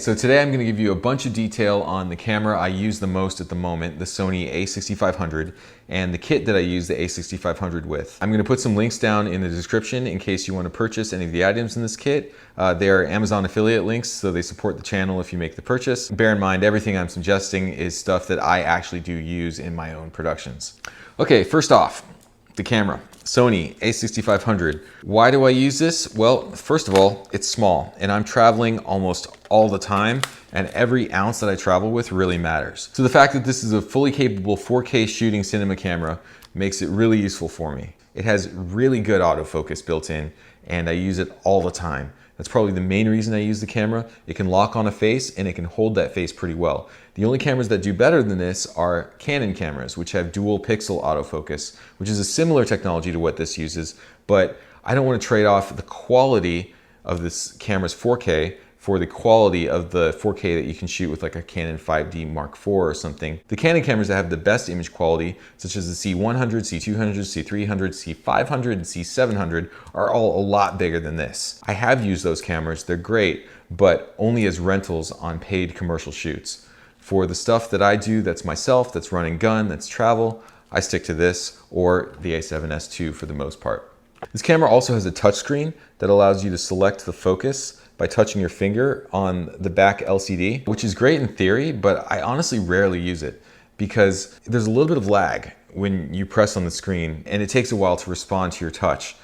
so today I'm going to give you a bunch of detail on the camera I use the most at the moment, the Sony a6500, and the kit that I use the a6500 with. I'm going to put some links down in the description in case you want to purchase any of the items in this kit. They are Amazon affiliate links, so they support the channel if you make the purchase. Bear in mind, everything I'm suggesting is stuff that I actually do use in my own productions. Okay, first off, the camera. Sony a6500. Why do I use this? Well, first of all, it's small and I'm traveling almost all the time, and every ounce that I travel with really matters. So the fact that this is a fully capable 4K shooting cinema camera makes it really useful for me. It has really good autofocus built in and I use it all the time. That's probably the main reason I use the camera. It can lock on a face and it can hold that face pretty well. The only cameras that do better than this are Canon cameras, which have dual pixel autofocus, which is a similar technology to what this uses, but I don't want to trade off the quality of this camera's 4K for the quality of the 4K that you can shoot with like a Canon 5D Mark IV or something. The Canon cameras that have the best image quality, such as the C100, C200, C300, C500, and C700, are all a lot bigger than this. I have used those cameras, they're great, but only as rentals on paid commercial shoots. For the stuff that I do that's myself, that's run and gun, that's travel, I stick to this or the A7S II for the most part. This camera also has a touchscreen that allows you to select the focus by touching your finger on the back LCD, which is great in theory, but I honestly rarely use it because there's a little bit of lag when you press on the screen and it takes a while to respond to your touch.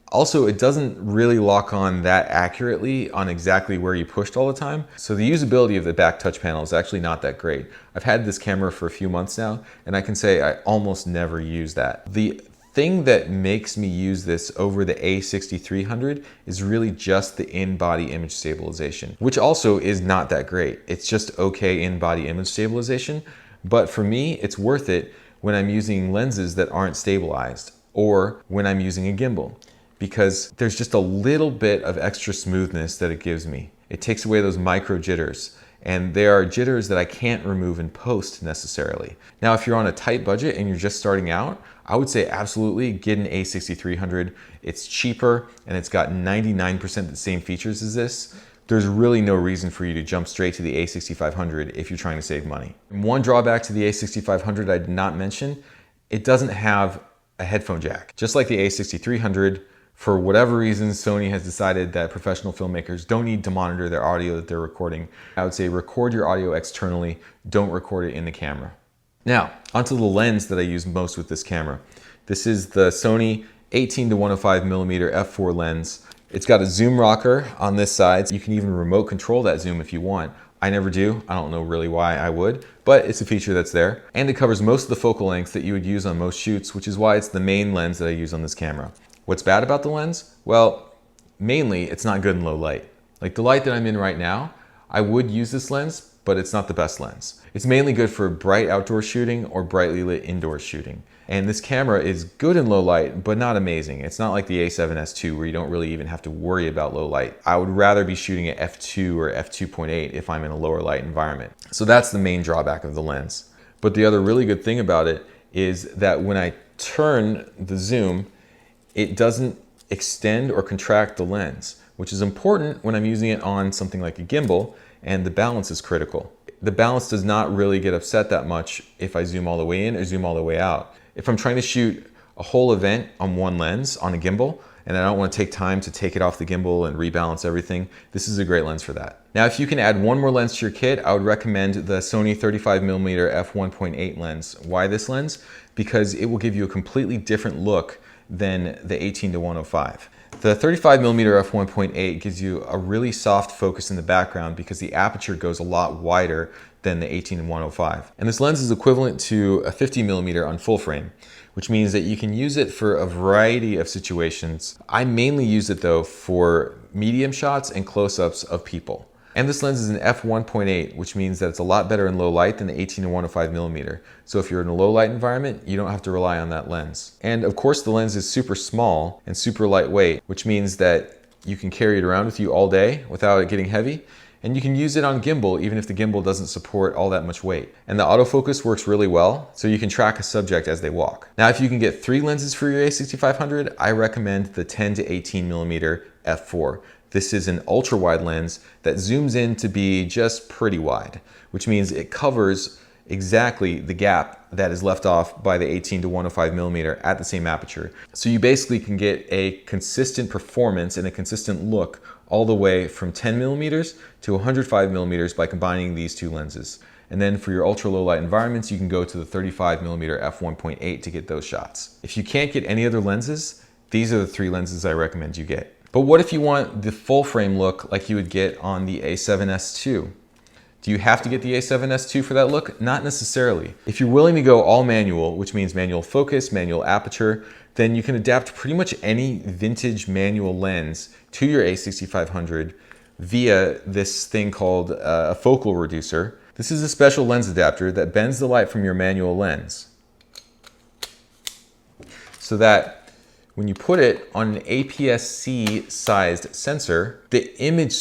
Also, it doesn't really lock on that accurately on exactly where you pushed all the time. So the usability of the back touch panel is actually not that great. I've had this camera for a few months now and I can say I almost never use that. The thing that makes me use this over the a6300 is really just the in-body image stabilization, which also is not that great. It's just okay in-body image stabilization, but for me, it's worth it when I'm using lenses that aren't stabilized or when I'm using a gimbal, because there's just a little bit of extra smoothness that it gives me. It takes away those micro jitters. And there are jitters that I can't remove in post necessarily. Now, if you're on a tight budget and you're just starting out, I would say absolutely get an a6300. It's cheaper and it's got 99% the same features as this. There's really no reason for you to jump straight to the a6500 if you're trying to save money. One drawback to the a6500 I did not mention, it doesn't have a headphone jack. Just like the a6300, for whatever reason, Sony has decided that professional filmmakers don't need to monitor their audio that they're recording. I would say record your audio externally, don't record it in the camera. Now, onto the lens that I use most with this camera. This is the Sony 18-105mm f4 lens. It's got a zoom rocker on this side. You can even remote control that zoom if you want. I never do. I don't know really why I would, but it's a feature that's there. And it covers most of the focal length that you would use on most shoots, which is why it's the main lens that I use on this camera. What's bad about the lens? Well, mainly it's not good in low light. Like the light that I'm in right now, I would use this lens, but it's not the best lens. It's mainly good for bright outdoor shooting or brightly lit indoor shooting. And this camera is good in low light, but not amazing. It's not like the A7S II where you don't really even have to worry about low light. I would rather be shooting at f2 or f2.8 if I'm in a lower light environment. So that's the main drawback of the lens. But the other really good thing about it is that when I turn the zoom, it doesn't extend or contract the lens, which is important when I'm using it on something like a gimbal, and the balance is critical. The balance does not really get upset that much if I zoom all the way in or zoom all the way out. If I'm trying to shoot a whole event on one lens on a gimbal, and I don't want to take time to take it off the gimbal and rebalance everything, this is a great lens for that. Now, if you can add one more lens to your kit, I would recommend the Sony 35mm f1.8 lens. Why this lens? Because it will give you a completely different look than the 18-105. The 35mm f1.8 gives you a really soft focus in the background because the aperture goes a lot wider than the 18-105. And this lens is equivalent to a 50mm on full frame, which means that you can use it for a variety of situations. I mainly use it though for medium shots and close-ups of people. And this lens is an f1.8, which means that it's a lot better in low light than the 18-105mm. So if you're in a low light environment, you don't have to rely on that lens. And of course the lens is super small and super lightweight, which means that you can carry it around with you all day without it getting heavy. And you can use it on gimbal even if the gimbal doesn't support all that much weight. And the autofocus works really well, so you can track a subject as they walk. Now, if you can get 3 lenses for your a6500, I recommend the 10 to 18 millimeter f4. This is an ultra wide lens that zooms in to be just pretty wide, which means it covers exactly the gap that is left off by the 18 to 105 millimeter at the same aperture. So you basically can get a consistent performance and a consistent look all the way from 10 millimeters to 105 millimeters by combining these 2 lenses. And then for your ultra low light environments, you can go to the 35 millimeter f1.8 to get those shots. If you can't get any other lenses, these are the 3 lenses I recommend you get. But what if you want the full frame look like you would get on the A7S II? Do you have to get the A7S II for that look? Not necessarily. If you're willing to go all manual, which means manual focus, manual aperture, then you can adapt pretty much any vintage manual lens to your A6500 via this thing called a focal reducer. This is a special lens adapter that bends the light from your manual lens so that when you put it on an APS-C sized sensor, the image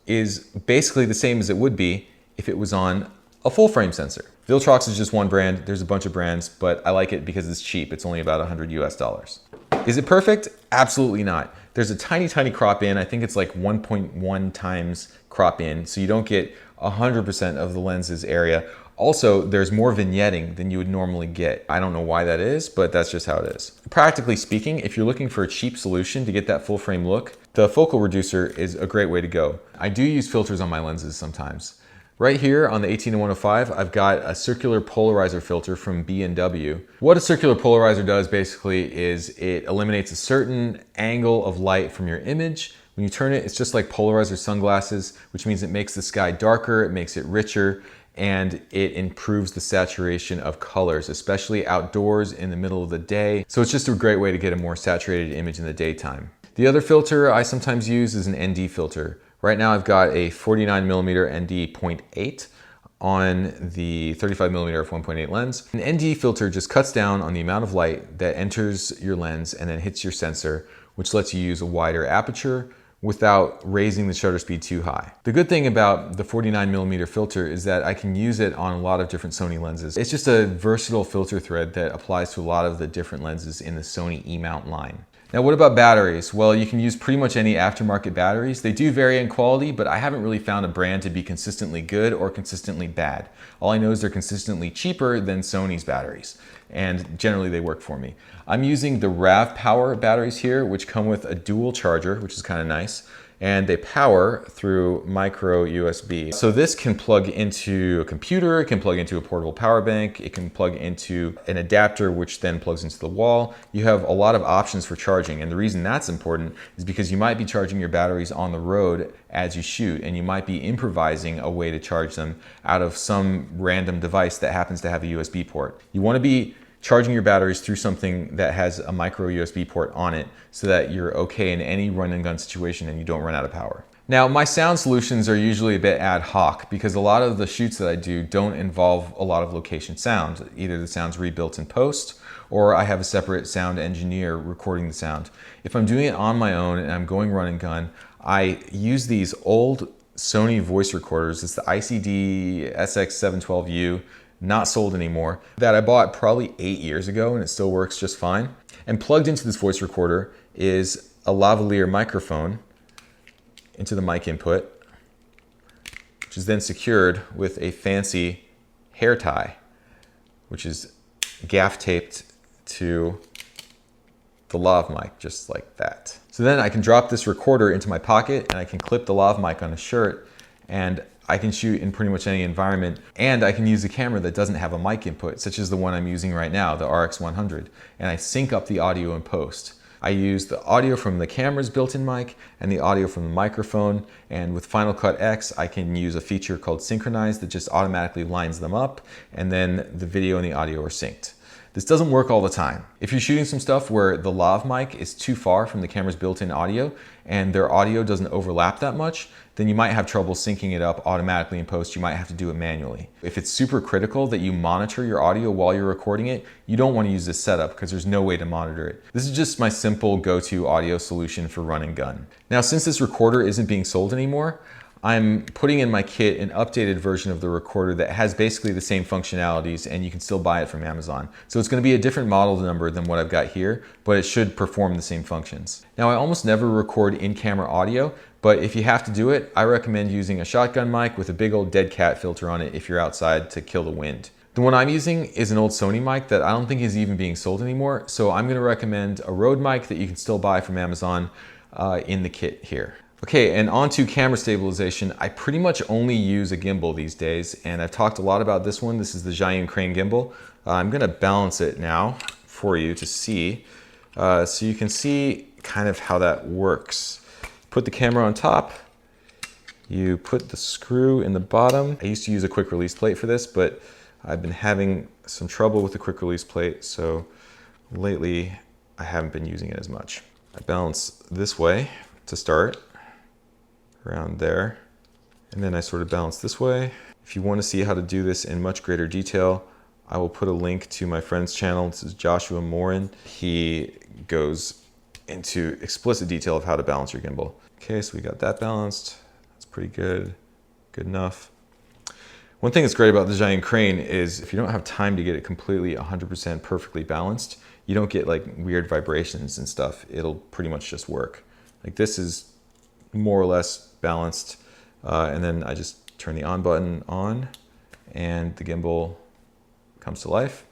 is basically the same as it would be if it was on a full frame sensor. Viltrox is just one brand. There's a bunch of brands, but I like it because it's cheap. It's only about $100 US. Is it perfect? Absolutely not. There's a tiny, tiny crop in. I think it's like 1.1 times crop in, so you don't get 100% of the lens's area. Also, there's more vignetting than you would normally get. I don't know why that is, but that's just how it is. Practically speaking, if you're looking for a cheap solution to get that full frame look, the focal reducer is a great way to go. I do use filters on my lenses sometimes. Right here on the 18 to 105, I've got a circular polarizer filter from B&W. What a circular polarizer does basically is it eliminates a certain angle of light from your image. When you turn it, it's just like polarizer sunglasses, which means it makes the sky darker, it makes it richer, and it improves the saturation of colors, especially outdoors in the middle of the day. So it's just a great way to get a more saturated image in the daytime. The other filter I sometimes use is an ND filter. Right now I've got a 49 millimeter ND 0.8 on the 35 millimeter f1.8 lens. An ND filter just cuts down on the amount of light that enters your lens and then hits your sensor, which lets you use a wider aperture without raising the shutter speed too high. The good thing about the 49 millimeter filter is that I can use it on a lot of different Sony lenses. It's just a versatile filter thread that applies to a lot of the different lenses in the Sony E-mount line. Now, what about batteries? Well, you can use pretty much any aftermarket batteries. They do vary in quality, but I haven't really found a brand to be consistently good or consistently bad. All I know is they're consistently cheaper than Sony's batteries, and generally they work for me. I'm using the RAVPOWER batteries here, which come with a dual charger, which is kind of nice, and they power through micro USB. So this can plug into a computer, it can plug into a portable power bank, it can plug into an adapter, which then plugs into the wall. You have a lot of options for charging, and the reason that's important is because you might be charging your batteries on the road as you shoot, and you might be improvising a way to charge them out of some random device that happens to have a USB port. You want to be charging your batteries through something that has a micro USB port on it so that you're okay in any run and gun situation and you don't run out of power. Now, my sound solutions are usually a bit ad hoc because a lot of the shoots that I do don't involve a lot of location sound. Either the sound's rebuilt in post or I have a separate sound engineer recording the sound. If I'm doing it on my own and I'm going run and gun, I use these old Sony voice recorders. It's the ICD SX712U, not sold anymore, that I bought probably 8 years ago and it still works just fine. And plugged into this voice recorder is a lavalier microphone into the mic input, which is then secured with a fancy hair tie, which is gaff taped to the lav mic, just like that. So then I can drop this recorder into my pocket and I can clip the lav mic on a shirt and I can shoot in pretty much any environment, and I can use a camera that doesn't have a mic input, such as the one I'm using right now, the RX100, and I sync up the audio in post. I use the audio from the camera's built-in mic and the audio from the microphone, and with Final Cut X, I can use a feature called Synchronize that just automatically lines them up, and then the video and the audio are synced. This doesn't work all the time. If you're shooting some stuff where the lav mic is too far from the camera's built-in audio and their audio doesn't overlap that much, then you might have trouble syncing it up automatically in post. You might have to do it manually. If it's super critical that you monitor your audio while you're recording it, you don't want to use this setup because there's no way to monitor it. This is just my simple go-to audio solution for run and gun. Now, since this recorder isn't being sold anymore, I'm putting in my kit an updated version of the recorder that has basically the same functionalities, and you can still buy it from Amazon. So it's going to be a different model number than what I've got here, but it should perform the same functions. Now, I almost never record in-camera audio, but if you have to do it, I recommend using a shotgun mic with a big old dead cat filter on it if you're outside to kill the wind. The one I'm using is an old Sony mic that I don't think is even being sold anymore, so I'm going to recommend a Rode mic that you can still buy from Amazon in the kit here. Okay, and on to camera stabilization. I pretty much only use a gimbal these days, and I've talked a lot about this one. This is the Zhiyun Crane gimbal. I'm gonna balance it now for you to see, so you can see kind of how that works. Put the camera on top, you put the screw in the bottom. I used to use a quick release plate for this, but I've been having some trouble with the quick release plate, so lately I haven't been using it as much. I balance this way to start, around there, and then I sort of balance this way. If you want to see how to do this in much greater detail, I will put a link to my friend's channel. This is Joshua MORIN. He goes into explicit detail of how to balance your gimbal. Okay, so we got that balanced. That's pretty good, good enough. One thing that's great about the Zhiyun Crane is if you don't have time to get it completely 100% perfectly balanced, you don't get like weird vibrations and stuff. It'll pretty much just work. Like this is more or less balanced, and then I just turn the on button on and the gimbal comes to life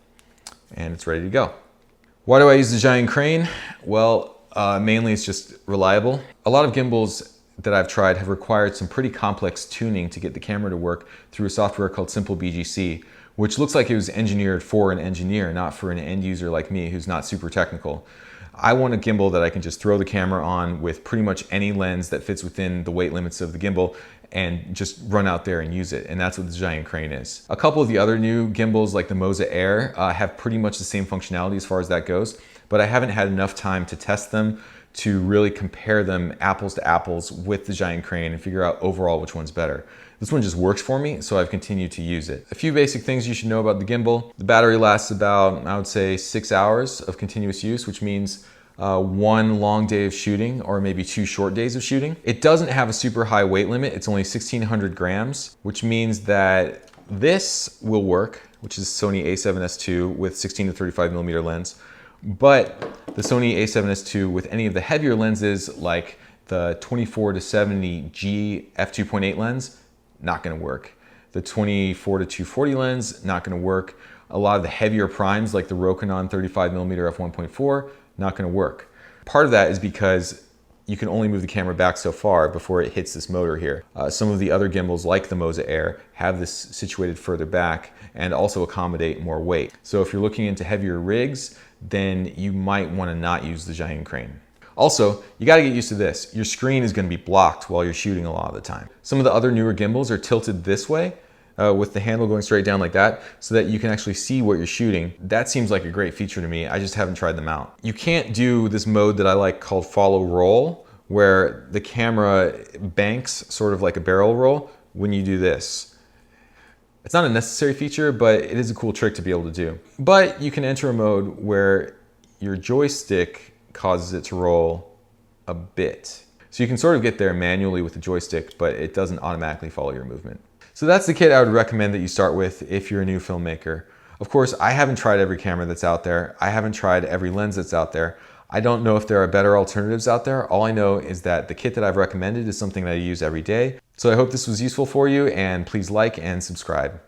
and it's ready to go. Why do I use the Zhiyun Crane? Well, mainly it's just reliable. A lot of gimbals that I've tried have required some pretty complex tuning to get the camera to work through a software called Simple BGC, which looks like it was engineered for an engineer, not for an end user like me who's not super technical. I want a gimbal that I can just throw the camera on with pretty much any lens that fits within the weight limits of the gimbal and just run out there and use it. And that's what the Zhiyun Crane is. A couple of the other new gimbals like the Moza Air have pretty much the same functionality as far as that goes, but I haven't had enough time to test them to really compare them apples to apples with the Zhiyun Crane and figure out overall which one's better. This one just works for me, so I've continued to use it. A few basic things you should know about the gimbal. The battery lasts about, I would say, 6 hours of continuous use, which means one long day of shooting or maybe 2 short days of shooting. It doesn't have a super high weight limit. It's only 1,600 grams, which means that this will work, which is Sony a7S II with 16 to 35 millimeter lens. But the Sony a7S II with any of the heavier lenses like the 24 to 70G f2.8 lens, not gonna work. The 24 to 240 lens, not gonna work. A lot of the heavier primes like the Ronin 35mm f1.4, not gonna work. Part of that is because you can only move the camera back so far before it hits this motor here. Some of the other gimbals like the Moza Air have this situated further back and also accommodate more weight. So if you're looking into heavier rigs, then you might wanna not use the Zhiyun Crane. Also, you gotta get used to this. Your screen is gonna be blocked while you're shooting a lot of the time. Some of the other newer gimbals are tilted this way with the handle going straight down like that so that you can actually see what you're shooting. That seems like a great feature to me. I just haven't tried them out. You can't do this mode that I like called follow roll, where the camera banks sort of like a barrel roll when you do this. It's not a necessary feature, but it is a cool trick to be able to do. But you can enter a mode where your joystick causes it to roll a bit. So you can sort of get there manually with the joystick, but it doesn't automatically follow your movement. So that's the kit I would recommend that you start with if you're a new filmmaker. Of course, I haven't tried every camera that's out there. I haven't tried every lens that's out there. I don't know if there are better alternatives out there. All I know is that the kit that I've recommended is something that I use every day. So I hope this was useful for you, and please like and subscribe.